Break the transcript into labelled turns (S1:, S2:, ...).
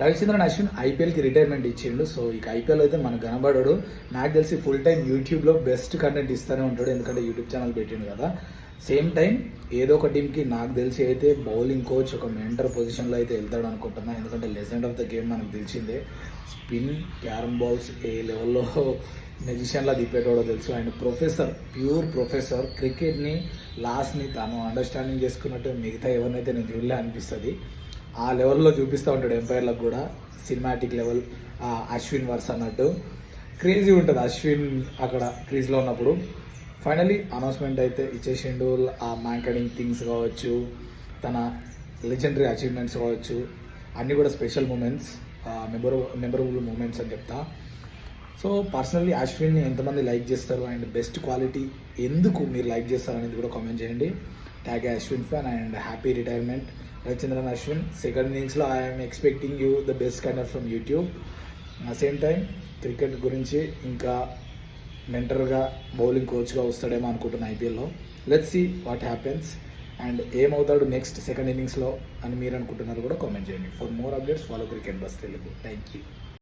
S1: Ravichandran Ashwin ఐపీఎల్కి retirement ఇచ్చిండు. So ఇక IPL అయితే మనకు కనబడడు. నాకు తెలిసి ఫుల్ టైం యూట్యూబ్లో బెస్ట్ కంటెంట్ ఇస్తూనే ఉంటాడు, ఎందుకంటే యూట్యూబ్ ఛానల్ పెట్టిండు కదా. సేమ్ టైం ఏదో ఒక టీంకి నాకు తెలిసి అయితే బౌలింగ్ కోచ్ ఒక మెంటర్ పొజిషన్లో అయితే వెళ్తాడు అనుకుంటున్నా, ఎందుకంటే లెజెండ్ ఆఫ్ ద గేమ్ మనకు తెలిసిందే. స్పిన్, క్యారమ్ బాల్స్ ఏ లెవెల్లో మెజిషియన్లా తిప్పేటోడో తెలుసు. And professor, pure professor. క్రికెట్ని లాస్ట్ని తాను అండర్స్టాండింగ్ చేసుకున్నట్టు మిగతా ఎవరినైతే నేను చూడలే అనిపిస్తుంది. ఆ లెవెల్లో చూపిస్తూ ఉంటాడు ఎంపైర్లకు కూడా, సినిమాటిక్ లెవెల్. అశ్విన్ వర్స్ అన్నట్టు క్రేజీ ఉంటుంది అశ్విన్ అక్కడ క్రీజ్లో ఉన్నప్పుడు. ఫైనలీ అనౌన్స్మెంట్ అయితే ఇచ్చేసిండు. ఆ మ్యాంకడింగ్ థింగ్స్ కావచ్చు, తన లెజెండరీ అచీవ్మెంట్స్ కావచ్చు, అన్నీ కూడా స్పెషల్ మూమెంట్స్, మెమరబుల్ మూమెంట్స్ అని చెప్తా. సో పర్సనల్లీ అశ్విన్ని ఎంతమంది లైక్ చేస్తారు అండ్ బెస్ట్ క్వాలిటీ ఎందుకు మీరు లైక్ చేస్తారు అనేది కూడా కామెంట్ చేయండి. Tag Ashwin fan and happy retirement Ravichandran Ashwin. Second ఇన్నింగ్స్లో I'm expecting you the best kinder from YouTube. Same time cricket గురించి ఇంకా మెంటర్గా బౌలింగ్ కోచ్గా వస్తాడేమో అనుకుంటున్నాను ఐపీఎల్లో. Let's see what happens and ఏమవుతాడు నెక్స్ట్ సెకండ్ ఇన్నింగ్స్లో అని మీరు అనుకుంటున్నారు కూడా కామెంట్ చేయండి. For more updates follow cricket buzz Telugu. Thank you.